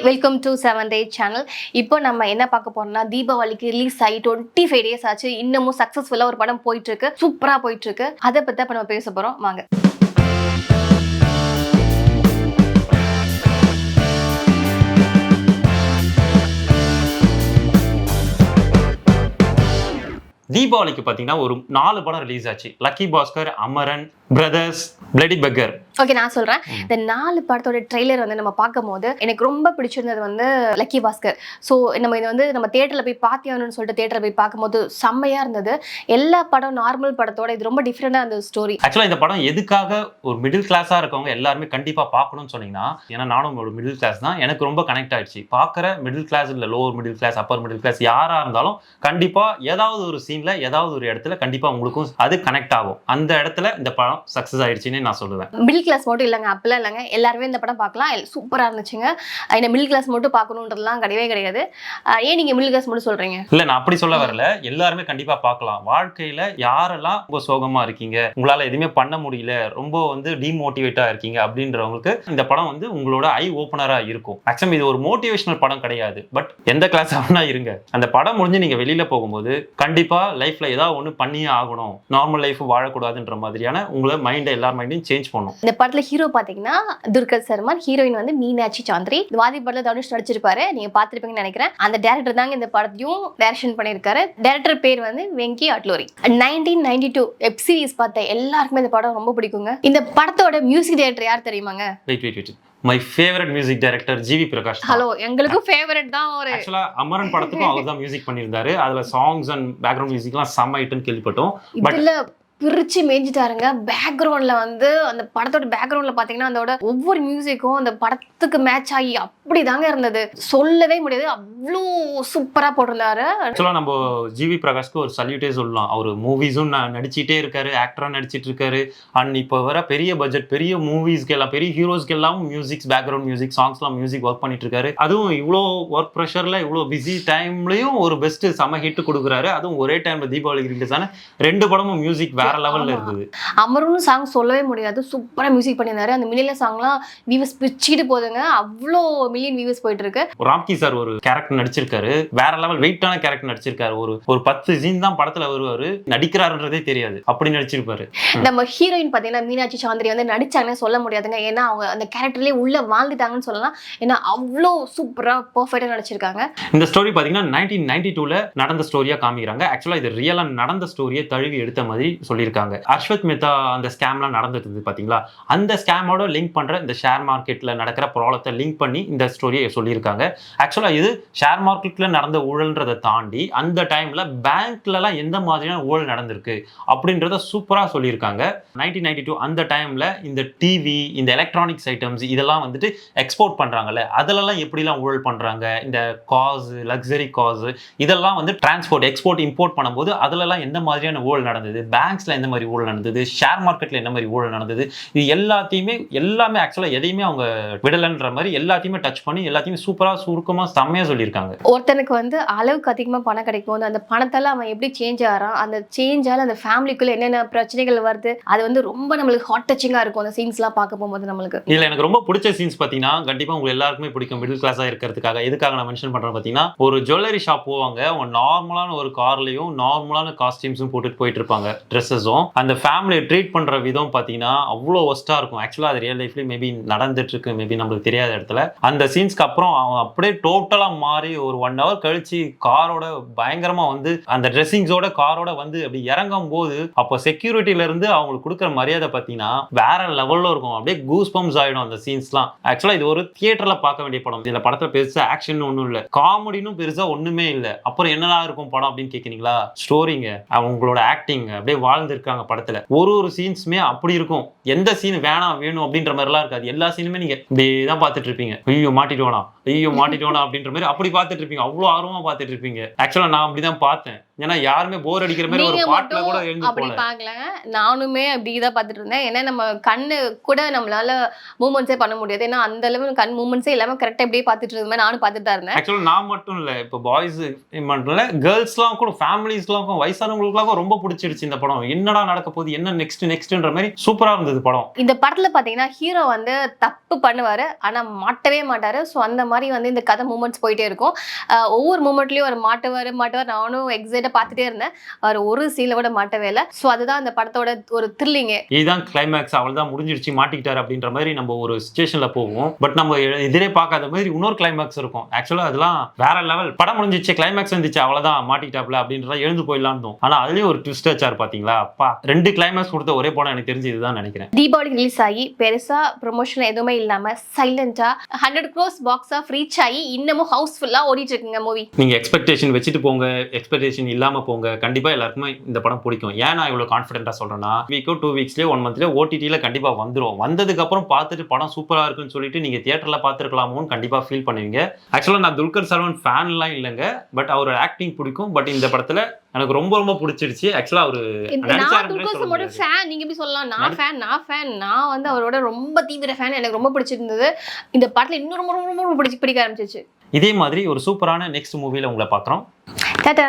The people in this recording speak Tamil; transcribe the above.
Welcome to 7th Day channel. இப்போ நம்ம என்ன பார்க்க போறோம்னா தீபாவளிக்கு ரிலீஸ் ஆகி 25 டேஸ் ஆச்சு. இன்னமும் சக்சஸ்ஃபுல்லா ஒரு படம் போயிட்டு இருக்கு, சூப்பரா போயிட்டு இருக்கு. அதை பத்தி இப்ப நம்ம பேச போறோம். வாங்க. தீபாவளிக்கு பார்த்தீங்கன்னா ஒரு 4 படம் ரிலீஸ் ஆச்சு. லக்கி பாஸ்கர், அமரன், பிரதர்ஸ், பிளடி பெக்கர். ஓகே, நான் சொல்றேன். இந்த 4 படத்தோட ட்ரெய்லர் வந்து நம்ம பார்க்கும்போது எனக்கு ரொம்ப பிடிச்சிருந்தது வந்து லக்கி பாஸ்கர். ஸோ நம்ம இதை வந்து நம்ம தியேட்டர்ல போய் பார்த்தியானு சொல்லிட்டு தியேட்டர்ல போய் பார்க்கும்போது செம்மையா இருந்தது. எல்லா படம் நார்மல் படத்தோட இது ரொம்ப டிஃப்ரெண்டா அந்த ஸ்டோரி. ஆக்சுவலா இந்த படம் எதுக்காக ஒரு மிடில் கிளாஸா இருக்கவங்க எல்லாருமே கண்டிப்பா பார்க்கணும்னு சொன்னீங்கன்னா, ஏன்னா நானும் ஒரு மிடில் கிளாஸ் தான், எனக்கு ரொம்ப கனெக்ட் ஆயிடுச்சு. பார்க்குற மிடில் கிளாஸ் இல்ல, lower middle class, upper middle class யாரா இருந்தாலும் கண்டிப்பா ஏதாவது ஒரு சீன்ல ஏதாவது ஒரு இடத்துல கண்டிப்பா உங்களுக்கும் அது கனெக்ட் ஆகும். அந்த இடத்துல இந்த படம் சக்சஸ் ஆயிடுச்சுன்னு நான் சொல்லுவேன். மிடில் கிளாஸ் மட்டும் இல்லைங்க, அப்பெல்லாம் இல்லைங்க, எல்லாருமே இந்த படம் பார்க்கலாம். சூப்பரா இருந்துச்சுங்க. இந்த மிடில் கிளாஸ் மட்டும் பார்க்கணுன்றதுலாம் கிடையவே கிடையாது. ஏன் நீங்க மிடில் கிளாஸ் மட்டும் சொல்றீங்க? இல்ல, நான் அப்படி சொல்ல வரல, எல்லாருமே கண்டிப்பா பார்க்கலாம். வாழ்க்கையில யாரெல்லாம் ரொம்ப சோகமா இருக்கீங்க, உங்களால எதுவுமே பண்ண முடியல, ரொம்ப வந்து டிமோட்டிவேட்டா இருக்கீங்க அப்படின்றவங்களுக்கு இந்த படம் வந்து உங்களோட ஐ ஓபனரா இருக்கும். ஆக்சுவலி இது ஒரு மோட்டிவேஷனல் படம் கிடையாது, பட் எந்த கிளாஸ் ஆகுனா இருங்க, அந்த படம் முடிஞ்சு நீங்க வெளியில போகும்போது கண்டிப்பா லைஃப்ல ஏதாவது ஒண்ணு பண்ணியே ஆகணும், நார்மல் லைஃப் வாழக்கூடாதுன்ற மாதிரியான உங்களை மைண்டை எல்லார் மைண்டையும் சேஞ்ச் பண்ணும். இந்த படத்துல ஹீரோ பாத்தீங்கன்னா துர்கத் சல்மான், ஹீரோயின் வந்து மீனாட்சி சாந்திரி. வாதி படத்துல தனுஷ் நடிச்சிருப்பாரு, நீங்க பாத்திருப்பீங்கன்னு நினைக்கிறேன். அந்த டைரக்டர் தாங்க இந்த படத்தையும் டைரக்ஷன் பண்ணிருக்காரு. டைரக்டர் பேர் வந்து வெங்கி அட்லோரி. 1992 வெப் சீரிஸ் பார்த்த எல்லாருக்குமே இந்த படம் ரொம்ப பிடிக்குங்க. இந்த படத்தோட மியூசிக் டைரக்டர் யார் தெரியுமாங்க? Wait my favourite music director GV Prakash. Hello, எங்களுக்கும் ஃபேவரட் தான். ஒரு ஆக்சுவலா அமரன் படத்துக்கும் அவர் தான் மியூசிக் பண்ணியிருந்தாரு. அதுல சாங்ஸ் அண்ட் பேக்ரவுண்ட் மியூசிக்லாம் செம்ம ஹிட்னு கேள்விப்பட்டோம். பட் இதுல பிரிச்சு மேய்ஞ்சிட்டாருங்க. பேக்ரவுண்ட்ல வந்து அந்த படத்தோட பேக்ரவுண்ட்ல பாத்தீங்கன்னா அதோட ஒவ்வொரு மியூசிக்கும் அந்த படத்துக்கு மேட்ச் ஆகி அப்படிதாங்க இருந்தது, சொல்லவே முடியாது. அவ்வளோ சூப்பரா போட்டிருந்தாரு. ஆக்சுவலா நம்ம ஜிவி பிரகாஷ்க்கு ஒரு சல்யூட்டே சொல்லலாம். அவர் மூவிஸும் நடிச்சிட்டே இருக்காரு, ஆக்டரா நடிச்சிட்டு இருக்காரு. அண்ட் இப்போ வர பெரிய பட்ஜெட் பெரிய மூவிஸ்க்கு எல்லாம், பெரிய ஹீரோஸ்க்கு எல்லாம் மியூசிக்ஸ், பேக்ரவுண்ட் மியூசிக், சாங்ஸ்லாம் மியூசிக் ஒர்க் பண்ணிட்டு இருக்காரு. அதுவும் இவ்வளோ ஒர்க் ப்ரெஷர்ல இவ்வளோ பிஸி டைம்லயும் ஒரு பெஸ்ட் செம ஹிட் கொடுக்குறாரு. அதுவும் ஒரே டைம்ல தீபாவளிக்கு ரிலீஸ் ஆன 2 படமும் மியூசிக் வேற லெவல்ல இருந்தது. அமரும் சாங் சொல்லவே முடியாது, சூப்பரா மியூசிக் பண்ணியிருந்தாரு. அந்த மில்லியன்ல சாங்லாம் வியூஸ் பிச்சிட்டு போகுதுங்க, அவ்வளோ மில்லியன் வியூஸ் போயிட்டு இருக்கு. ராம்கி சார் ஒரு கேரக்டர் நடிச்சிருக்காரு, வேற லெவல் வெயிட்டான கேரக்டர் நடிச்சிருக்காரு. ஒரு 10 சீன் தான் படத்துல வருவாரு, நடிக்கிறாருன்றதே தெரியாது, அப்படி நடிச்சிருப்பாரு. நம்ம ஹீரோயின் பாத்தீங்கன்னா மீனாட்சி சாந்திரி வந்து நடிச்சாங்கன்னு சொல்ல முடியாதுங்க, ஏன்னா அவங்க அந்த கேரக்டர்லயே உள்ள வாழ்ந்துட்டாங்கன்னு சொல்லலாம். ஏன்னா அவ்வளோ சூப்பரா பெர்ஃபெக்ட்டா நடிச்சிருக்காங்க. இந்த ஸ்டோரி பாத்தீங்கன்னா 1992ல நடந்த ஸ்டோரியா காமிக்கிறாங்க. ஆக்சுவலா இது ரியலா நடந்த ஸ்டோரியை தழுவி எடுத்த மாதிரி சொல்லியிருக்காங்க. அஸ்வத் மேத்தா அந்த ஸ்கேம்லாம் நடந்துட்டு பாத்தீங்களா, அந்த ஸ்கேமோட லிங்க் பண்ற இந்த ஷேர் மார்க்கெட்ல நடக்கிற ப்ராப்ளத்தை லிங்க் பண்ணி இந்த ஸ்டோரியை சொல்லியிருக்காங்க. ஆக்சுவலா இது ஷேர் மார்க்கெட்ல நடந்த ஊழல்ன்றதை தாண்டி அந்த டைம்ல பேங்க்லலாம் எந்த மாதிரியான ஊழல் நடந்திருக்கு அப்படின்றத சூப்பரா சொல்லியிருக்காங்க. 1992 அந்த டைம்ல இந்த டிவி, இந்த எலக்ட்ரானிக்ஸ் ஐட்டம்ஸ் இதெல்லாம் வந்துட்டு எக்ஸ்போர்ட் பண்றாங்கல்ல, அதுலலாம் எப்படிலாம் ஊழல் பண்றாங்க, இந்த காஸ், லக்ஸரி காஸ் இதெல்லாம் வந்து டிரான்ஸ்போர்ட், எக்ஸ்போர்ட், இம்போர்ட் பண்ணும்போது அதுலலாம் எந்த மாதிரியான ஊழல் நடந்தது, பேங்க்ஸ்ல எந்த மாதிரி ஊழல் நடந்தது, ஷேர் மார்க்கெட்ல என்ன மாதிரி ஊழல் நடந்தது, இது எல்லாமே ஆக்சுவலா எதையுமே அவங்க விடலன்ற மாதிரி எல்லாத்தையுமே டச் பண்ணி எல்லாத்தையுமே சூப்பரா சுருக்கமா செம்மையா சொல்லியிருக்காங்க. ஒருத்தனுக்கு வந்து அளவுக்கு அதிகமா பணம் கிடைக்கும் போது அந்த பணத்தால அவன் எப்படி சேஞ்ச் ஆகிறான், அந்த சேஞ்சால அந்த ஃபேமிலிக்குள்ள என்னென்ன பிரச்சனைகள் வருது, அது வந்து ரொம்ப நம்மளுக்கு ஹாட் டச்சிங்கா இருக்கும் அந்த சீன்ஸ் எல்லாம் பார்க்க போகும்போது. நம்மளுக்கு இதுல எனக்கு ரொம்ப பிடிச்ச சீன்ஸ் பாத்தீங்கன்னா, கண்டிப்பா உங்களுக்கு எல்லாருக்குமே பிடிக்கும், மிடில் கிளாஸா இருக்கிறதுக்காக. எதுக்காக நான் மென்ஷன் பண்றேன் பாத்தீங்கன்னா, ஒரு ஜுவல்லரி ஷாப் போவாங்க, அவங்க நார்மலான ஒரு கார்லயும் நார்மலான காஸ்டியூம்ஸும் போட்டுட்டு போயிட்டு இருப்பாங்க, ட்ரெஸ்ஸஸும். அந்த ஃபேமிலியை ட்ரீட் பண்ற விதம் பாத்தீங்கன்னா அவ்வளோ ஒஸ்டா இருக்கும். ஆக்சுவலா அது ரியல் லைஃப்ல மேபி நடந்துட்டு இருக்கு, மேபி நம்மளுக்கு தெரியாத இடத்துல. அந்த சீன்ஸ்க்கு அப்புறம் அவன் அப்படியே டோட்டலா மாறி ஒரு 1 hour கழிச்சு காரோட பயங்கரமா வந்து அந்த ட்ரெஸ்ஸிங்ஸோட காரோட வந்து அப்படி இறங்கும் போது அப்போ செக்யூரிட்டில இருந்து அவங்களுக்கு கொடுக்குற மரியாதை பாத்தீங்கன்னா வேற லெவல்ல இருக்கும். அப்படியே கூஸ் பம்ப்ஸ் ஆயிடும் அந்த சீன்ஸ்லாம். ஆக்சுவலா இது ஒரு தியேட்டர்ல பார்க்க வேண்டிய படம். இதுல படத்துல பெருசா ஆக்ஷன் ஒன்றும் இல்லை, காமெடினும் பெருசா ஒண்ணுமே இல்லை. அப்புறம் என்னதான் இருக்கும் படம் அப்படின்னு கேட்குறீங்களா? ஸ்டோரிங்க, அவங்களோட ஆக்டிங், அப்படியே வாழ்ந்துருக்காங்க படத்துல. ஒரு சீன்ஸுமே அப்படி இருக்கும். எந்த சீன் வேணும் அப்படின்ற மாதிரிலாம் இருக்காது. எல்லா சீனுமே நீங்க இப்படிதான் பார்த்துட்டு இருப்பீங்க, ஐயோ மாட்டிட்டோனா அப்படின்ற மாதிரி அப்படி பார்த்துட்டு இருப்பீங்க. அவ்வளோ ஆர்வமா பார்த்துட்டு இருப்பீங்க. ஆக்சுவலா நான் அப்படிதான் பார்த்தேன். ஏன்னா யாருமே போர் அடிக்கிற மாதிரி ஒரு நீங்க பாட்டுல கூட மட்டும் எழுந்து அப்படி போல. பார்க்கலங்க. நானுமே அப்படிதான் பார்த்துட்டு இருந்தேன். ஏன்னா நம்ம கண்ணு கூட நம்மளால மூவ்மெண்ட்ஸே பண்ண முடியாது. ஏன்னா அந்த அளவு கண் மூவ்மெண்ட்ஸே இல்லாம கரெக்டா இப்படியே பார்த்துட்டு இருந்த மாதிரி நானும் பார்த்துட்டு தான் இருந்தேன். ஆக்சுவலா நான் மட்டும் இல்ல, இப்போ பாய்ஸ் மட்டும் இல்ல, கேர்ள்ஸ்லாம் கூட, ஃபேமிலிஸ்லாம் வயசானவங்களுக்குலாம் ரொம்ப பிடிச்சிருச்சு இந்த படம். என்னடா நடக்க போகுது, என்ன நெக்ஸ்ட்ன்ற மாதிரி சூப்பரா இருந்தது படம். இந்த படத்துல பாத்தீங்கன்னா ஹீரோ வந்து தப்பு பண்ணுவாரு, ஆனா மாட்டவே மாட்டாரு. ஸோ அந்த மாதிரி வந்து இந்த கதை மூமெண்ட்ஸ் போயிட்டே இருக்கும். ஒவ்வொரு மூமெண்ட்லயும் அவர் மாட்டுவாரு. நானும் எக்ஸைட்டா பார்த்துட்டே இருந்தேன். அவர் ஒரு சீல கூட மாட்டவே இல்லை. ஸோ அதுதான் அந்த படத்தோட ஒரு த்ரில்லிங்கே. இதுதான் கிளைமேக்ஸ், அவள் தான் முடிஞ்சிருச்சு, மாட்டிக்கிட்டாரு அப்படின்ற மாதிரி நம்ம ஒரு சிச்சுவேஷன்ல போவோம். பட் நம்ம எதிரே பார்க்காத மாதிரி இன்னொரு கிளைமேக்ஸ் இருக்கும். ஆக்சுவலா அதெல்லாம் வேற லெவல். படம் முடிஞ்சிச்சு, கிளைமேக்ஸ் வந்துச்சு, அவ்வளவுதான் மாட்டிக்கிட்டாப்ல அப்படின்றத எழுந்து போயிடலாம். ஆனா அதுலயும் ஒரு ட்விஸ்ட் வச்சாரு பாத்தீங்களா, அப்பா 2 கிளைமேக்ஸ் கொடுத்த ஒரே படம் எனக்கு தெரிஞ்சு இதுதான் நினைக்கிறேன். தீபாவளி ரிலீஸ் ஆகி பெருசா ப்ரொமோஷன் எதுவுமே இல்லாம சைலண்டா 100 crores பாக்ஸ் ஆஃப் ரீச் ஆகி இன்னமும் ஹவுஸ்ஃபுல்லா ஓடிட்டு இருக்குங்க மூவி. நீங்க எக்ஸ்பெக்டேஷன் வச்சுட்டு போங்க, எக்ஸ்பெக்டேஷன் இல்லாம போங்க, கண்டிப்பா எல்லாருக்குமே இந்த படம் பிடிக்கும். ஏன் நான் இவ்வளவு கான்ஃபிடென்ட்டா சொல்றேன்னா, வீக்கோ 2 வீக்ஸ்லயே 1 மந்த்லயே ஓடிடில கண்டிப்பா வந்துரும். வந்ததுக்கு அப்புறம் பார்த்துட்டு படம் சூப்பரா இருக்குன்னு சொல்லிட்டு நீங்க தியேட்டர்ல பார்த்திருக்கலாமோன்னு கண்டிப்பா ஃபீல் பண்ணுவீங்க. ஆக்சுவலா நான் துல்கர் சல்மான் ஃபேன்லாம் இல்லைங்க, பட் அவரோட ஆக்டிங் பிடிக்கும். பட் இந்த படத்துல எனக்கு ரொம்ப ரொம்ப பிடிச்சிருச்சு. ஆக்சுவலா அவரு நான் துல்கர் சல்மானோட ஃபேன். நீங்க எப்படி சொல்லலாம்? நான் ஃபேன். நான் வந்து அவரோட ரொம்ப தீவிர ஃபேன். எனக்கு ரொம்ப பிடிச்சிருந்தது. இந்த படத்துல இன்னும் ரொம்ப ரொம்ப ரொம்ப பிடிக்க ஆரம்பிச்சிச்சு. இதே மாதிரி ஒரு சூப்பரான நெக்ஸ்ட் மூவில உங்களை பார்க்குறோம். டாடா.